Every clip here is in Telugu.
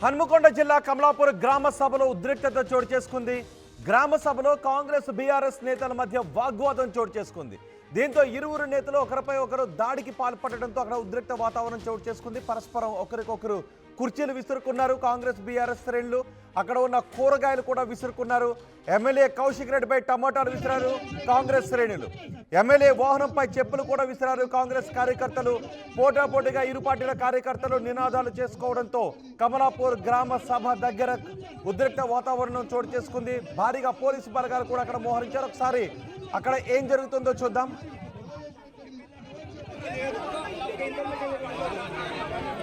హన్మకొండ జిల్లా కమలాపూర్ గ్రామ సభలో ఉద్రిక్తత చోటు చేసుకుంది. గ్రామ సభలో కాంగ్రెస్ బీఆర్ఎస్ నేతల మధ్య వాగ్వాదం చోటు చేసుకుంది. దీంతో ఇరువురు నేతలు ఒకరిపై ఒకరు దాడికి పాల్పడడంతో అక్కడ ఉద్రిక్త వాతావరణం చోటు చేసుకుంది. పరస్పరం ఒకరికొకరు కుర్చీలు విసురుకున్నారు. కాంగ్రెస్ బీఆర్ఎస్ శ్రేణులు అక్కడ ఉన్న కూరగాయలు కూడా విసురుకున్నారు. ఎమ్మెల్యే కౌశిక్ రెడ్డిపై టమాటాలు విసిరారు కాంగ్రెస్ శ్రేణులు. ఎమ్మెల్యే వాహనంపై చెప్పులు కూడా విసిరారు కాంగ్రెస్ కార్యకర్తలు. పోటాపోటీగా ఇరు పార్టీల కార్యకర్తలు నినాదాలు చేసుకోవడంతో కమలాపూర్ గ్రామ సభ దగ్గర ఉద్రిక్త వాతావరణం చోటు చేసుకుంది. భారీగా పోలీసు బలగాలు కూడా అక్కడ మోహరించారు. ఒకసారి అక్కడ ఏం జరుగుతుందో చూద్దాం.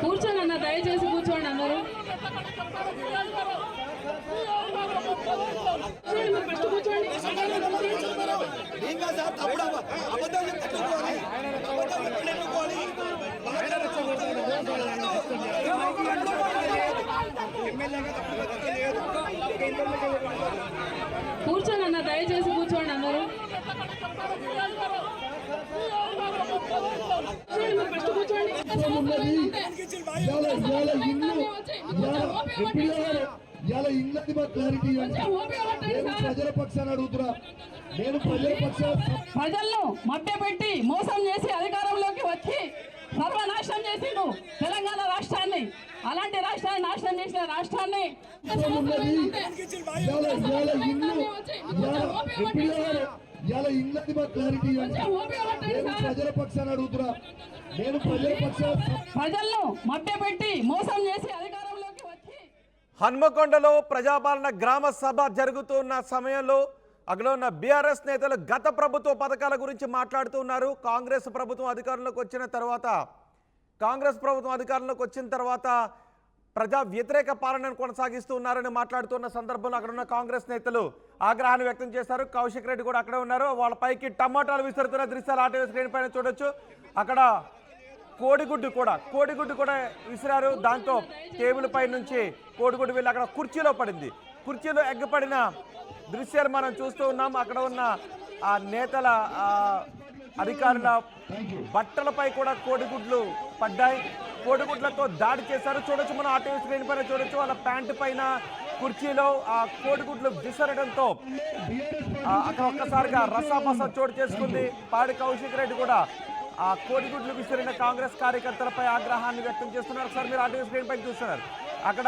కూర్చోండి అన్న, దయచేసి కూర్చోండి అందరూ. ఫస్ట్ కూర్చోండి. కూర్చోండి అన్న, దయచేసి కూర్చోండి అందరూ. ఫస్ట్ కూర్చోండి. ప్రజల పక్షాన్ని అడుగుతున్నా. నేను ప్రజల ప్రజలను మభ్యపెట్టి మోసం చేసి అధికారంలోకి వచ్చి సర్వనాశనం చేసిండు తెలంగాణ రాష్ట్రాన్ని. అలాంటి రాష్ట్రాన్ని నాశనం చేసిన రాష్ట్రాన్ని ప్రజల పక్షాన్ని అడుగుతున్నా. నేను ప్రజలను మభ్యపెట్టి మోసం చేసి అధికారంలోకి వచ్చి హన్మకొండలో ప్రజాపాలన గ్రామ సభ జరుగుతున్న సమయంలో అక్కడ ఉన్న బీఆర్ఎస్ నేతలు గత ప్రభుత్వ పథకాల గురించి మాట్లాడుతూ ఉన్నారు. కాంగ్రెస్ ప్రభుత్వం అధికారంలోకి వచ్చిన తర్వాత ప్రజా వ్యతిరేక పాలనను కొనసాగిస్తూ ఉన్నారని మాట్లాడుతున్న సందర్భంలో అక్కడ ఉన్న కాంగ్రెస్ నేతలు ఆగ్రహాన్ని వ్యక్తం చేశారు. కౌశిక్ రెడ్డి కూడా అక్కడే ఉన్నారు. వాళ్ళ పైకి టమాటాలు విసురుతున్న దృశ్యాలు ఆర్టీవీ స్క్రీన్ పైన చూడొచ్చు. అక్కడ కోడిగుడ్డు కూడా విసిరారు. దాంతో టేబుల్ పై నుంచి కోడిగుడ్డు వెళ్ళి అక్కడ కుర్చీలో పడింది. కుర్చీలో ఎగ్గపడిన దృశ్యాలు మనం చూస్తూ ఉన్నాం. అక్కడ ఉన్న ఆ నేతల అధికారుల బట్టలపై కూడా కోడిగుడ్లు పడ్డాయి. కోడిగుడ్లతో దాడి చేశారు. చూడొచ్చు, మనం ఆర్టీవీ స్క్రీన్ పైన చూడొచ్చు. వాళ్ళ ప్యాంటు పైన కుర్చీలో ఆ కోడిగుడ్లు విసరడంతో అక్కడ ఒక్కసారిగా రసాబస చోటు చేసుకుంది. పాడి కౌశిక్ రెడ్డి కూడా ఆ కోడిగుడ్లు విసిరిన కాంగ్రెస్ కార్యకర్తలపై ఆగ్రహాన్ని వ్యక్తం చేస్తున్నారు. ఒకసారి మీరు ఆర్టీవీ స్క్రీన్ పైన చూస్తున్నారు. అక్కడ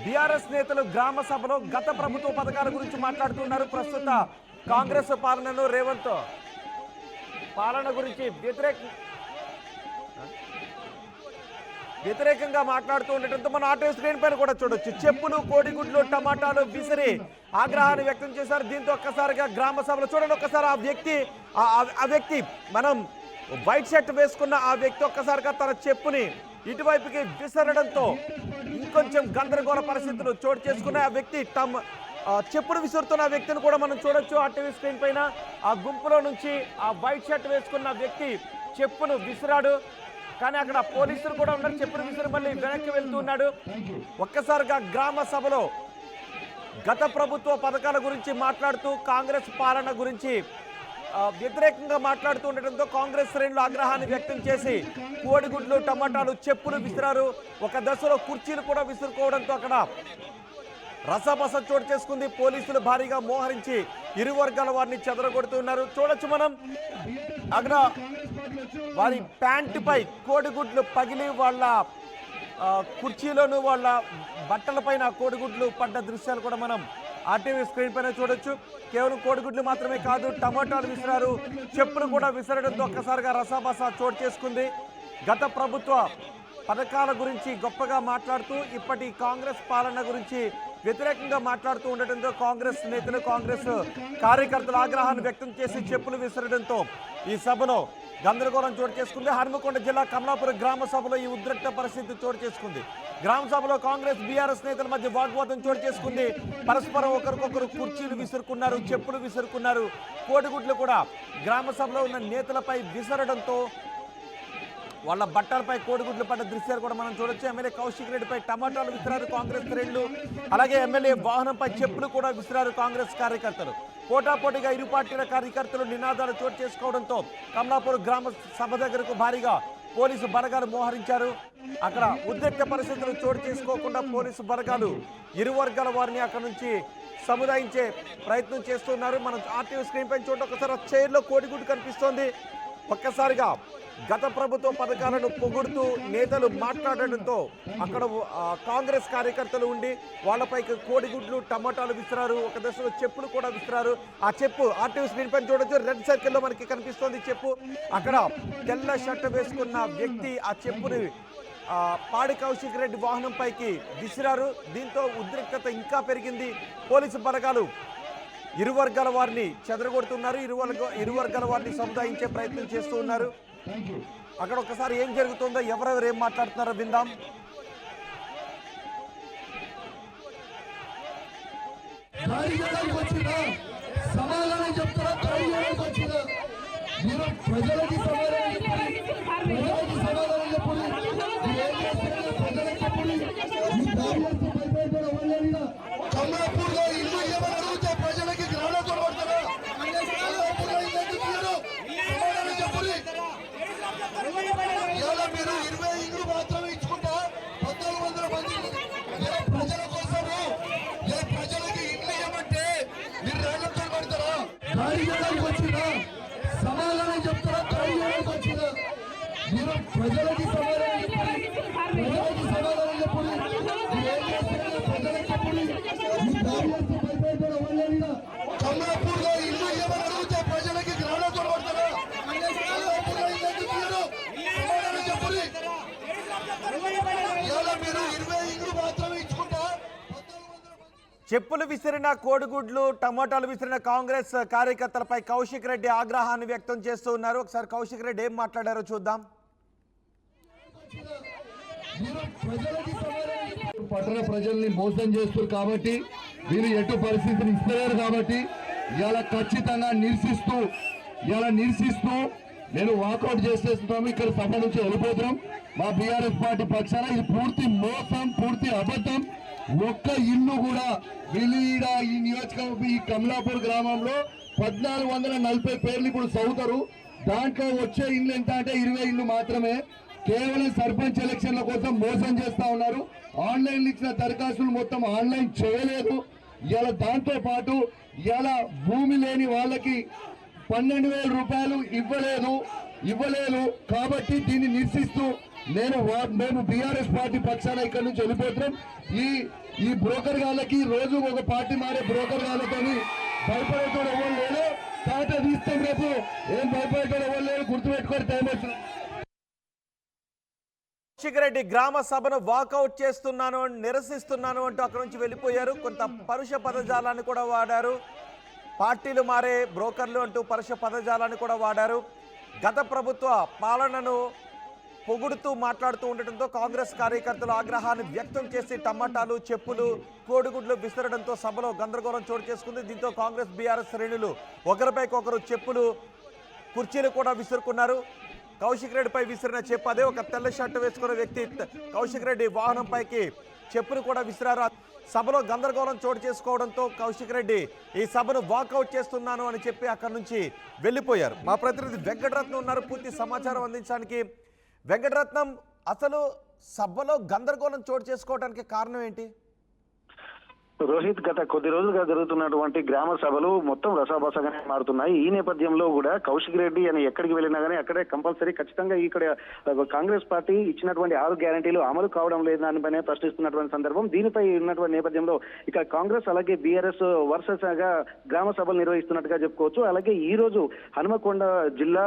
బీఆర్ఎస్ నేతలు గ్రామ సభలో గత ప్రభుత్వ పథకాల గురించి మాట్లాడుతున్నారు. ప్రస్తుత కాంగ్రెస్ పాలనలో రేవంత్ పాలన గురించి వ్యతిరేకంగా మాట్లాడుతూ ఉండటంతో మన ఆర్టీవీ స్క్రీన్ పైన కూడా చూడొచ్చు. చెప్పులు, కోడిగుడ్లు, టమాటాలు విసిరి ఆగ్రహాన్ని వ్యక్తం చేశారు. దీంతో ఒక్కసారిగా గ్రామ సభలో చూడండి, ఒక్కసారి ఆ వ్యక్తి మనం వైట్ షర్ట్ వేసుకున్న ఆ వ్యక్తి ఒక్కసారిగా తన చెప్పుని ఇటువైపుకి విసరడంతో ఇంకొంచెం గందరగోళ పరిస్థితులు చోటు చేసుకున్న ఆ వ్యక్తి చెప్పును విసురుతున్న వ్యక్తిని కూడా మనం చూడొచ్చు ఆర్టీవీ స్క్రీన్ పైన. ఆ గుంపులో నుంచి ఆ వైట్ షర్ట్ వేసుకున్న వ్యక్తి చెప్పును విసిరాడు. కానీ అక్కడ పోలీసులు కూడా ఉన్నారు. చెప్పును విసిరి మళ్ళీ వెనక్కి వెళ్తున్నాడు. ఒక్కసారిగా గ్రామ సభలో గత ప్రభుత్వ పథకాల గురించి మాట్లాడుతూ కాంగ్రెస్ పాలన గురించి వ్యతిరేకంగా మాట్లాడుతూ ఉండటంతో కాంగ్రెస్ శ్రేణులు ఆగ్రహాన్ని వ్యక్తం చేసి కోడిగుడ్లు, టమాటాలు, చెప్పులు విసిరారు. ఒక దశలో కుర్చీలు కూడా విసురుకోవడంతో అక్కడ రసబస చోటు చేసుకుంది. పోలీసులు భారీగా మోహరించి ఇరు వర్గాల వారిని చెదరగొడుతున్నారు. చూడొచ్చు మనం అక్కడ వారి ప్యాంటుపై కోడిగుడ్లు పగిలి వాళ్ళ కుర్చీలోను వాళ్ళ బట్టలపైన కోడిగుడ్లు పడ్డ దృశ్యాలు కూడా మనం ఆర్టీవీ స్క్రీన్ పైన చూడొచ్చు. కేవలం కోడిగుడ్లు మాత్రమే కాదు, టమాటాలు విసిరారు, చెప్పులు కూడా విసరడంతో ఒక్కసారిగా రసాబస చోటు చేసుకుంది. గత ప్రభుత్వ పథకాల గురించి గొప్పగా మాట్లాడుతూ ఇప్పటి కాంగ్రెస్ పాలన గురించి వ్యతిరేకంగా మాట్లాడుతూ ఉండటంతో కాంగ్రెస్ నేతలు, కాంగ్రెస్ కార్యకర్తలు ఆగ్రహాన్ని వ్యక్తం చేసి చెప్పులు విసరడంతో ఈ సభలో గందరగోళం చోటు చేసుకుంది. హన్మకొండ జిల్లా కమలాపురం గ్రామ సభలో ఈ ఉద్రిక్త పరిస్థితి చోటు చేసుకుంది. గ్రామ సభలో కాంగ్రెస్ బీఆర్ఎస్ నేతల మధ్య వాగ్వాదం చోటు చేసుకుంది. పరస్పరం ఒకరికొకరు కుర్చీలు విసురుకున్నారు, చెప్పులు విసురుకున్నారు. కోడిగుడ్లు కూడా గ్రామ సభలో ఉన్న నేతలపై విసరడంతో వాళ్ళ బట్టలపై కోడిగుడ్లు పడ్డ దృశ్యాలు కూడా మనం చూడొచ్చు. ఎమ్మెల్యే కౌశిక్ రెడ్డిపై టమాటాలు విసిరారు కాంగ్రెస్ శ్రేణులు. అలాగే ఎమ్మెల్యే వాహనంపై చెప్పులు కూడా విసిరారు కాంగ్రెస్ కార్యకర్తలు. పోటాపోటీగా ఇరు పార్టీల కార్యకర్తలు నినాదాలు చోటు చేసుకోవడంతో కమలాపూర్ గ్రామ సభ దగ్గరకు భారీగా పోలీసు బలగాలు మోహరించారు. అక్కడ ఉద్రిక్త పరిస్థితులు చోటు చేసుకోకుండా పోలీసు బలగాలు ఇరు వర్గాల వారిని అక్కడ నుంచి సముదాయించే ప్రయత్నం చేస్తున్నారు. మనం ఆర్టీవీ స్క్రీన్ పైన చూడండి. ఒకసారి చైర్లో కోడిగుడ్డు కనిపిస్తోంది. ఒక్కసారిగా గత ప్రభుత్వ పథకాలను పొగుడుతూ నేతలు మాట్లాడడంతో అక్కడ కాంగ్రెస్ కార్యకర్తలు ఉండి వాళ్ళపైకి కోడిగుడ్లు టమాటాలు విసిరారు. ఒక దశలో చెప్పులు కూడా విసిరారు. ఆ చెప్పు ఆర్టీవీ స్క్రీన్ పైన చూడొచ్చు. రెడ్ సర్కిల్లో మనకి కనిపిస్తోంది చెప్పు. అక్కడ తెల్ల షర్ట్ వేసుకున్న వ్యక్తి ఆ చెప్పుని పాడి కౌశిక్ రెడ్డి వాహనం పైకి విసిరారు. దీంతో ఉద్రిక్తత ఇంకా పెరిగింది. పోలీసు బలగాలు ఇరు వర్గాల వారిని చెదరగొడుతున్నారు. ఇరు వర్గాల వారిని సముదాయించే ప్రయత్నం చేస్తూ ఉన్నారు. అక్కడ ఒకసారి ఏం జరుగుతుందో, ఎవరెవరు ఏం మాట్లాడుతున్నారో విందాం. సమాధానం చెప్తారా? మీరు ప్రజలకి సమాధానం చెప్పండి. ప్రజలకి సమాధానం చెప్పండి. ప్రజలకు చెప్పండి. కమలాపూర్లో ఇల్లు ఏమని అడిగితే ప్రజలకి గ్రామాలతో పడతారా? కమలాపూర్లో ఇల్లు ఎందుకు తీయరు? సమాధానం చెప్పండి. ఇలా మీరు 20 ఇల్లు మాత్రమే ఇచ్చుకుంటా 1400 మంది ప్రజల కోసము ప్రజలకి ఇల్లు ఏమంటే మీరు రాళ్లతో పడతారా? దాడి చేయడానికి వచ్చినా సమాధానం చెప్తారా? దాడి చేయడానికి వచ్చినా మీరు ప్రజలకి సమాధానం చెప్పండి. ప్రజలకి సమాధానం చెప్పండి. ఏం చేస్తారో ప్రజలకు చెప్పండి. కమలాపూర్లో ఇల్లు ఏమని అడిగితే ప్రజలకి గ్రామాలతో పడతారా? కమలాపూర్లో ఇల్లు ఎందుకు తీయరు? సమాధానం చెప్పండి. ఇలా మీరు 20 ఇల్లు మాత్రమే ఇచ్చుకుంటా 1400 మంది చెప్పులు విసిరిన కోడిగుడ్లు టమాటాలు విసిరిన కాంగ్రెస్ కార్యకర్తలపై కౌశిక్ రెడ్డి ఆగ్రహాన్ని వ్యక్తం చేస్తూ ఉన్నారు. ఒకసారి కౌశిక్ రెడ్డి ఏం మాట్లాడారో చూద్దాం. పట్టణ ప్రజల్ని మోసం చేస్తారు కాబట్టి, వీరు ఎటు పరిస్థితిని ఇస్తలేరు కాబట్టి ఇలా ఖచ్చితంగా నిరసిస్తూ నేను వాకౌట్ చేసేస్తున్నాము. ఇక్కడ సభ నుంచి వెళ్ళిపోతున్నాం. మా బీఆర్ఎస్ పార్టీ పక్షాన ఇది పూర్తి మోసం, పూర్తి అబద్ధం. ఒక్క ఇల్లు కూడా వీళ్ళు ఈ నియోజకవర్గం ఈ కమలాపూర్ గ్రామంలో 1440 పేర్లు ఇప్పుడు చదువుతారు. దాంట్లో వచ్చే ఇల్లు ఎంత అంటే 20 ఇల్లు మాత్రమే. కేవలం సర్పంచ్ ఎలక్షన్ల కోసం మోసం చేస్తా ఉన్నారు. ఆన్లైన్ ఇచ్చిన దరఖాస్తులు మొత్తం ఆన్లైన్ చేయలేదు. ఇలా దాంతో పాటు ఇలా భూమి లేని వాళ్ళకి 12,000 రూపాయలు ఇవ్వలేదు కాబట్టి దీన్ని నిరసిస్తూ మేము బీఆర్ఎస్ పార్టీ పక్షాన ఇక్కడ నుంచి వెళ్ళిపోతున్నాం. ఈ బ్రోకర్ గాళ్ళకి రోజు ఒక పార్టీ మారే బ్రోకర్ గాళ్ళతో భయపడేటోడు ఎవరు లేదు. తాట తీస్తాం రేపు. ఏం భయపడేటోడు ఎవరు లేదు. గుర్తుపెట్టుకొని టైం వచ్చింది. కౌశిక్ రెడ్డి గ్రామ సభను వాకౌట్ చేస్తున్నాను, నిరసిస్తున్నాను అంటూ అక్కడ నుంచి వెళ్ళిపోయారు. కొంత పరుష పదజాలాన్ని కూడా వాడారు. పార్టీలు మారే బ్రోకర్లు అంటూ పరుష పదజాలాన్ని కూడా వాడారు. గత ప్రభుత్వ పాలనను పొగుడుతూ మాట్లాడుతూ ఉండటంతో కాంగ్రెస్ కార్యకర్తలు ఆగ్రహాన్ని వ్యక్తం చేసి టమాటాలు, చెప్పులు, కోడిగుడ్లు విసరడంతో సభలో గందరగోళం చోటు చేసుకుంది. దీంతో కాంగ్రెస్ బీఆర్ఎస్ శ్రేణులు ఒకరిపైకొకరు చెప్పులు, కుర్చీలు కూడా విసురుకున్నారు. కౌశిక్ రెడ్డిపై విసిరిన చెప్పు అదే ఒక తెల్ల షర్టు వేసుకున్న వ్యక్తి కౌశిక్ రెడ్డి వాహనం పైకి చెప్పులు కూడా విసిరారు. సభలో గందరగోళం చోటు చేసుకోవడంతో కౌశిక్ రెడ్డి ఈ సభను వాకౌట్ చేస్తున్నాను అని చెప్పి అక్కడి నుంచి వెళ్ళిపోయారు. మా ప్రతినిధి వెంకటరత్నం ఉన్నారు పూర్తి సమాచారం అందించడానికి. వెంకటరత్నం, అసలు సభలో గందరగోళం చోటు చేసుకోవడానికి కారణం ఏంటి? రోహిత్, గత కొద్ది రోజులుగా జరుగుతున్నటువంటి గ్రామ సభలు మొత్తం రసాబసగానే మారుతున్నాయి. ఈ నేపథ్యంలో కూడా కౌశిక్ రెడ్డి అని ఎక్కడికి వెళ్ళినా కానీ అక్కడే కంపల్సరీ ఖచ్చితంగా ఇక్కడ కాంగ్రెస్ పార్టీ ఇచ్చినటువంటి 6 గ్యారంటీలు అమలు కావడం లేదు దానిపైనే ప్రశ్నిస్తున్నటువంటి సందర్భం. దీనిపై ఉన్నటువంటి నేపథ్యంలో ఇక కాంగ్రెస్ అలాగే బీఆర్ఎస్ వరుసగా గ్రామ సభలు నిర్వహిస్తున్నట్టుగా చెప్పుకోవచ్చు. అలాగే ఈ రోజు హనుమకొండ జిల్లా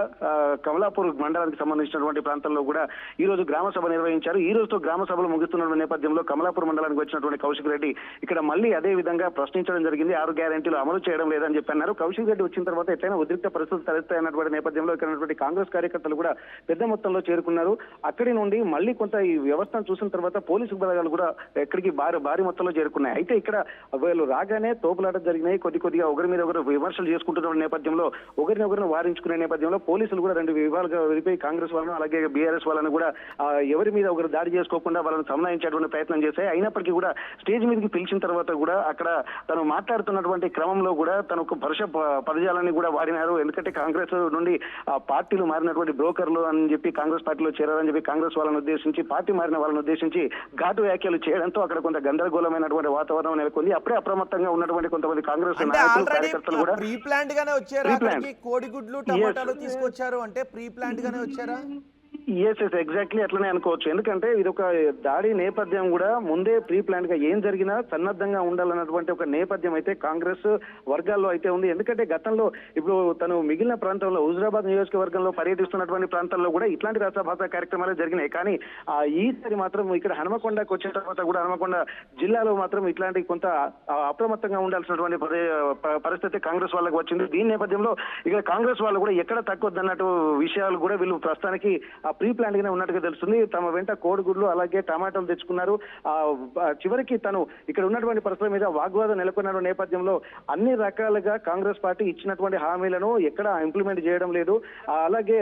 కమలాపూర్ మండలానికి సంబంధించినటువంటి ప్రాంతంలో కూడా ఈ రోజు గ్రామ సభ నిర్వహించారు. ఈ రోజుతో గ్రామ సభలు ముగుస్తున్న నేపథ్యంలో కమలాపూర్ మండలానికి వచ్చినటువంటి కౌశిక్ రెడ్డి ఇక్కడ మళ్ళీ అదే విధంగా ప్రశ్నించడం జరిగింది. 6 గ్యారంటీలు అమలు చేయడం లేదని చెప్పి అన్నారు. కౌశిక్ రెడ్డి వచ్చిన తర్వాత ఎట్లయినా ఉద్రిక్త పరిస్థితులు తలెత్తాయన్నటువంటి నేపథ్యంలో ఇక్కడ కాంగ్రెస్ కార్యకర్తలు కూడా పెద్ద మొత్తంలో చేరుకున్నారు. అక్కడి నుండి మళ్ళీ కొంత ఈ వ్యవస్థను చూసిన తర్వాత పోలీసు బలగాలు కూడా ఎక్కడికి భారీ మొత్తంలో చేరుకున్నాయి. అయితే ఇక్కడ వీళ్ళు రాగానే తోపులాట జరిగినాయి. కొద్దిగా ఒకరి మీద ఒకరు విమర్శలు చేసుకుంటున్న నేపథ్యంలో ఒకరినొకరిని వారించుకునే నేపథ్యంలో పోలీసులు కూడా 2 విభాగాలుగా వెళ్ళిపోయి కాంగ్రెస్ వాళ్ళను అలాగే బీఆర్ఎస్ వాళ్ళను కూడా ఎవరి మీద ఒకరు దాడి చేసుకోకుండా వాళ్ళని సమన్వయించేటువంటి ప్రయత్నం చేశాయి. అయినప్పటికీ కూడా స్టేజ్ మీదకి పిలిచిన తర్వాత కార్యకర్తలు కూడా అక్కడ తను మాట్లాడుతున్నటువంటి క్రమంలో కూడా తను ఒక పరుష పదజాలాన్ని కూడా వాడినారు. ఎందుకంటే కాంగ్రెస్ నుండి పార్టీలు మారినటువంటి బ్రోకర్లు అని చెప్పి కాంగ్రెస్ పార్టీలో చేరారని చెప్పి కాంగ్రెస్ వాళ్ళని ఉద్దేశించి, పార్టీ మారిన వాళ్ళని ఉద్దేశించి ఘాటు వ్యాఖ్యలు చేయడంతో అక్కడ కొంత గందరగోళమైనటువంటి వాతావరణం నెలకొంది. అప్పుడే అప్రమత్తంగా ఉన్నటువంటి కొంతమంది కాంగ్రెస్ నాయకులు కార్యకర్తలు కూడా ప్రీ ప్లాంట్ గానే వచ్చారు, కోడిగుడ్లు టమాటాలు తీసుకొచ్చారు అంటే ప్రీ ప్లాంట్ గానే వచ్చారా? ఎస్ ఎగ్జాక్ట్లీ అట్లనే అనుకోవచ్చు. ఎందుకంటే ఇది ఒక దాడి నేపథ్యం కూడా ముందే ప్రీ ప్లాన్ గా ఏం జరిగినా సన్నద్ధంగా ఉండాలన్నటువంటి ఒక నేపథ్యం అయితే కాంగ్రెస్ వర్గాల్లో అయితే ఉంది. ఎందుకంటే గతంలో ఇప్పుడు తను మిగిలిన ప్రాంతంలో హుజురాబాద్ నియోజకవర్గంలో పర్యటిస్తున్నటువంటి ప్రాంతాల్లో కూడా ఇట్లాంటి రసభాస కార్యక్రమాలు జరిగినాయి. కానీ ఈసారి మాత్రం ఇక్కడ హనుమకొండకు వచ్చిన తర్వాత కూడా హనుమకొండ జిల్లాలో మాత్రం ఇట్లాంటి కొంత అప్రమత్తంగా ఉండాల్సినటువంటి పరిస్థితి కాంగ్రెస్ వాళ్ళకు వచ్చింది. దీని నేపథ్యంలో ఇక్కడ కాంగ్రెస్ వాళ్ళు కూడా ఎక్కడ తక్కువద్దన్నట్టు విషయాలు కూడా వీళ్ళు ప్రస్తుతానికి ప్రీ ప్లాన్ గానే ఉన్నట్టుగా తెలుస్తుంది. తమ వెంట కోడిగుడ్లు అలాగే టమాటాలు తెచ్చుకున్నారు. చివరికి తను ఇక్కడ ఉన్నటువంటి పరిస్థితుల మీద వాగ్వాదం నెలకొన్న నేపథ్యంలో అన్ని రకాలుగా కాంగ్రెస్ పార్టీ ఇచ్చినటువంటి హామీలను ఎక్కడ ఇంప్లిమెంట్ చేయడం లేదు. అలాగే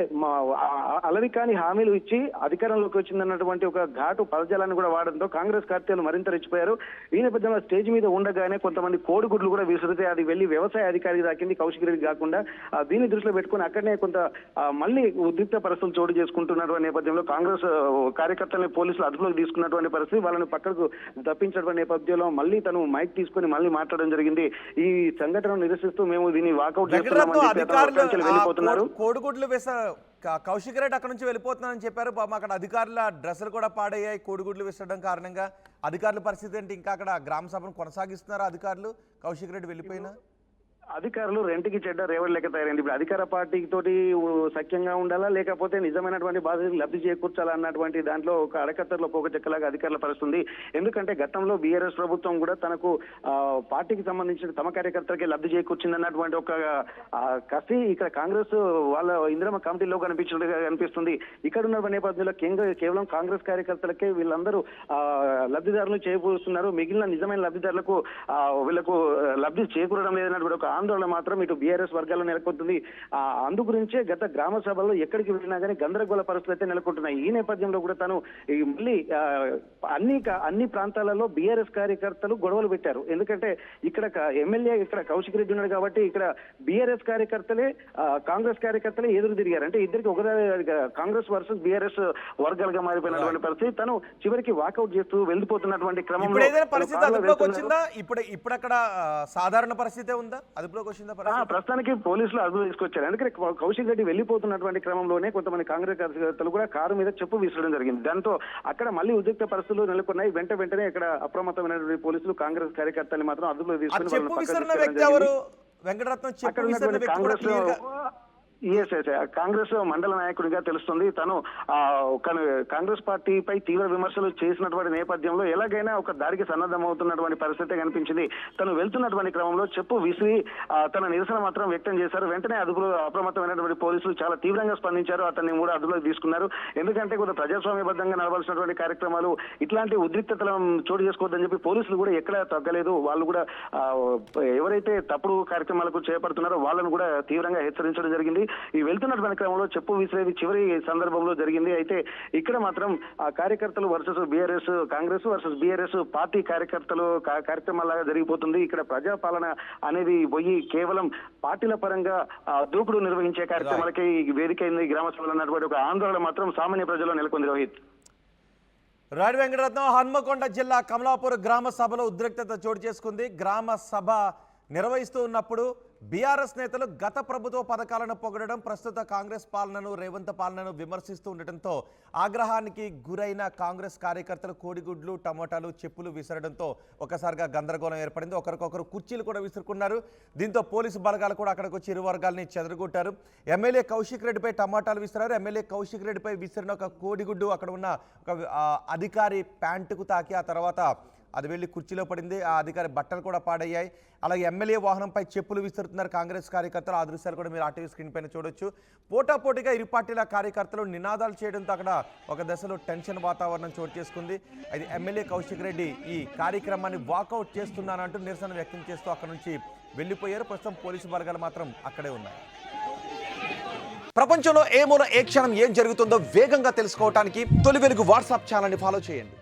అలవి కాని హామీలు ఇచ్చి అధికారంలోకి వచ్చిందన్నటువంటి ఒక ఘాటు పదజాలాన్ని కూడా వాడడంతో కాంగ్రెస్ కార్తీలు మరింత రెచ్చిపోయారు. ఈ నేపథ్యంలో స్టేజ్ మీద ఉండగానే కొంతమంది కోడిగుడ్లు కూడా విసిరితే అది వెళ్లి వ్యవసాయ అధికారికి దాకింది, కౌశిక్ రెడ్డి కాకుండా. దీన్ని దృష్టిలో పెట్టుకుని అక్కడనే కొంత మళ్ళీ ఉద్రిక్త పరిస్థితులు చోటు చేసుకుంటున్నారు. నేపథ్యంలో కాంగ్రెస్ కార్యకర్తలని పోలీసులు అదుపులోకి తీసుకున్నటువంటి పరిస్థితి, వాళ్ళని పక్కకు తప్పించినటువంటి నేపథ్యంలో మళ్ళీ తను మైక్ తీసుకుని మళ్ళీ మాట్లాడడం జరిగింది. ఈ సంఘటనను నిరసిస్తూ మేము దీన్ని వాకౌట్ చేస్తున్నామని వెళ్ళిపోతున్నారు. కోడిగుడ్లు కౌశిక్ రెడ్డి అక్కడ నుంచి వెళ్ళిపోతున్నారని చెప్పారు. అక్కడ అధికారుల డ్రెస్సులు కూడా పాడయ్యాయి కోడిగుడ్లు విసరడం కారణంగా. అధికారుల పరిస్థితి ఏంటి? ఇంకా అక్కడ గ్రామ సభను కొనసాగిస్తున్నారా అధికారులు కౌశిక్ రెడ్డి వెళ్ళిపోయినా? అధికారులు రెంటికి చెడ్డ రేవడి లెక్క తయారైంది. ఇప్పుడు అధికార పార్టీకి తోటి సఖ్యంగా ఉండాలా లేకపోతే నిజమైనటువంటి బాధ్యతలు లబ్ధి చేకూర్చాలా అన్నటువంటి దాంట్లో ఒక అడకత్తర్లో పోక చెక్కలాగా అధికారుల పరిస్థితుంది. ఎందుకంటే గతంలో బీఆర్ఎస్ ప్రభుత్వం కూడా తనకు పార్టీకి సంబంధించిన తమ కార్యకర్తలకే లబ్ధి చేకూర్చింది అన్నటువంటి ఒక కసి ఇక్కడ కాంగ్రెస్ వాళ్ళ ఇందిరమ్మ కమిటీలో కనిపిస్తుంది. ఇక్కడ ఉన్న నేపథ్యంలో కేవలం కాంగ్రెస్ కార్యకర్తలకే వీళ్ళందరూ లబ్ధిదారులు చేకూరుస్తున్నారు. మిగిలిన నిజమైన లబ్ధిదారులకు వీళ్ళకు లబ్ధి చేకూరడం లేదన్నటువంటి ఒక ఆందోళన మాత్రం ఇటు బీఆర్ఎస్ వర్గాల్లో నెలకొంటుంది. అందు గురించే గత గ్రామ సభల్లో ఎక్కడికి వెళ్ళినా కానీ గందరగోళ పరిస్థితులు అయితే నెలకొంటున్నాయి. ఈ నేపథ్యంలో కూడా తను మళ్ళీ అన్ని ప్రాంతాలలో బీఆర్ఎస్ కార్యకర్తలు గొడవలు పెట్టారు. ఎందుకంటే ఇక్కడ ఎమ్మెల్యే ఇక్కడ కౌశిక్ రెడ్డి ఉన్నాడు కాబట్టి ఇక్కడ బీఆర్ఎస్ కార్యకర్తలే కాంగ్రెస్ కార్యకర్తలే ఎదురు తిరిగారు. అంటే ఇద్దరికి ఒకదాని కాంగ్రెస్ వర్సెస్ బీఆర్ఎస్ వర్గాలుగా మారిపోయినటువంటి పరిస్థితి. తను చివరికి వాకౌట్ చేస్తూ వెళ్ళిపోతున్నటువంటి క్రమంలో ఇప్పుడు అక్కడ సాధారణ పరిస్థితి ఉందా? అదుపులోకి వచ్చిందా? ప్రస్తుతానికి పోలీసులు అదుపులో తీసుకొచ్చారు. ఎందుకంటే కౌశిక్ రెడ్డి వెళ్ళిపోతున్నటువంటి క్రమంలోనే కొంతమంది కాంగ్రెస్ కార్యకర్తలు కూడా కారు మీద చెప్పు విసరడం జరిగింది. దాంతో అక్కడ మళ్ళీ ఉద్రిక్త పరిస్థితులు నెలకొన్నాయి. వెంటనే ఇక్కడ అప్రమత్తమైనటువంటి పోలీసులు కాంగ్రెస్ కార్యకర్తలు మాత్రం అదుపులో తీసుకుని కాంగ్రెస్ మండల నాయకుడిగా తెలుస్తుంది. తను కాంగ్రెస్ పార్టీపై తీవ్ర విమర్శలు చేసినటువంటి నేపథ్యంలో ఎలాగైనా ఒక దాడికి సన్నద్ధమవుతున్నటువంటి పరిస్థితి కనిపించింది. తను వెళ్తున్నటువంటి క్రమంలో చెప్పు విసిరి తన నిరసన మాత్రం వ్యక్తం చేశారు. వెంటనే అదుపులో అప్రమత్తమైనటువంటి పోలీసులు చాలా తీవ్రంగా స్పందించారు. అతన్ని కూడా అదుపులోకి తీసుకున్నారు. ఎందుకంటే కొంత ప్రజాస్వామ్యబద్ధంగా నడవాల్సినటువంటి కార్యక్రమాలు ఇట్లాంటి ఉద్రిక్తతలను చోటు చేసుకోవద్దని చెప్పి పోలీసులు కూడా ఎక్కడా తగ్గలేదు. వాళ్ళు కూడా ఎవరైతే తప్పుడు కార్యక్రమాలకు చేపడుతున్నారో వాళ్ళను కూడా తీవ్రంగా హెచ్చరించడం జరిగింది. ఈ వెళ్తున్నటువంటి క్రమంలో చెప్పు విసిరేది చివరి సందర్భంలో జరిగింది. అయితే ఇక్కడ మాత్రం కార్యకర్తలు versus BRS, Congress versus BRS party కార్యకర్తలు కార్యక్రమాలాగా జరిగిపోతుంది. ఇక్కడ ప్రజాపాలన అనేది పోయి కేవలం పార్టీల పరంగా దూకుడు నిర్వహించే కార్యక్రమాలకి వేదిక అయింది. గ్రామ సభలు అన్నటువంటి ఒక ఆందోళన మాత్రం సామాన్య ప్రజల్లో నెలకొంది. రోహిత్. రాడి వెంకటరత్నం, హన్మకొండ జిల్లా కమలాపూర్ గ్రామ సభలో ఉద్రిక్తత చోటు చేసుకుంది. గ్రామ సభ నిర్వహిస్తూ ఉన్నప్పుడు బీఆర్ఎస్ నేతలు గత ప్రభుత్వ పథకాలను పొగడడం, ప్రస్తుత కాంగ్రెస్ పాలనను, రేవంత్ పాలనను విమర్శిస్తూ ఉండటంతో ఆగ్రహానికి గురైన కాంగ్రెస్ కార్యకర్తలు కోడిగుడ్లు, టమోటాలు, చెప్పులు విసరడంతో ఒకసారిగా గందరగోళం ఏర్పడింది. ఒకరికొకరు కుర్చీలు కూడా విసురుకున్నారు. దీంతో పోలీసు బలగాలు కూడా అక్కడికి వచ్చి ఇరు వర్గాలని చెదరగొట్టారు. ఎమ్మెల్యే కౌశిక్ రెడ్డిపై టమాటాలు విసిరారు. ఎమ్మెల్యే కౌశిక్ రెడ్డిపై విసిరిన ఒక కోడిగుడ్డు అక్కడ ఉన్న ఒక అధికారి ప్యాంటుకు తాకి ఆ తర్వాత అది వెళ్ళి కుర్చీలో పడింది. ఆ అధికారి బట్టలు కూడా పాడయ్యాయి. అలాగే ఎమ్మెల్యే వాహనంపై చెప్పులు విసురుతున్నారు కాంగ్రెస్ కార్యకర్తలు. ఆ దృశ్యాలు కూడా మీరు ఆర్టీవీ స్క్రీన్ పైన చూడొచ్చు. పోటాపోటీగా ఇరు పార్టీల కార్యకర్తలు నినాదాలు చేయడంతో అక్కడ ఒక దశలో టెన్షన్ వాతావరణం చోటు చేసుకుంది. అది ఎమ్మెల్యే కౌశిక్ రెడ్డి ఈ కార్యక్రమాన్ని వాకౌట్ చేస్తున్నానంటూ నిరసన వ్యక్తం చేస్తూ అక్కడ నుంచి వెళ్ళిపోయారు. ప్రస్తుతం పోలీసు బలగాలు మాత్రం అక్కడే ఉన్నాయి. ప్రపంచంలో ఏ మూల ఏ క్షణం ఏం జరుగుతుందో వేగంగా తెలుసుకోవడానికి తొలి వెలుగు వాట్సాప్ ఛానల్ని ఫాలో చేయండి.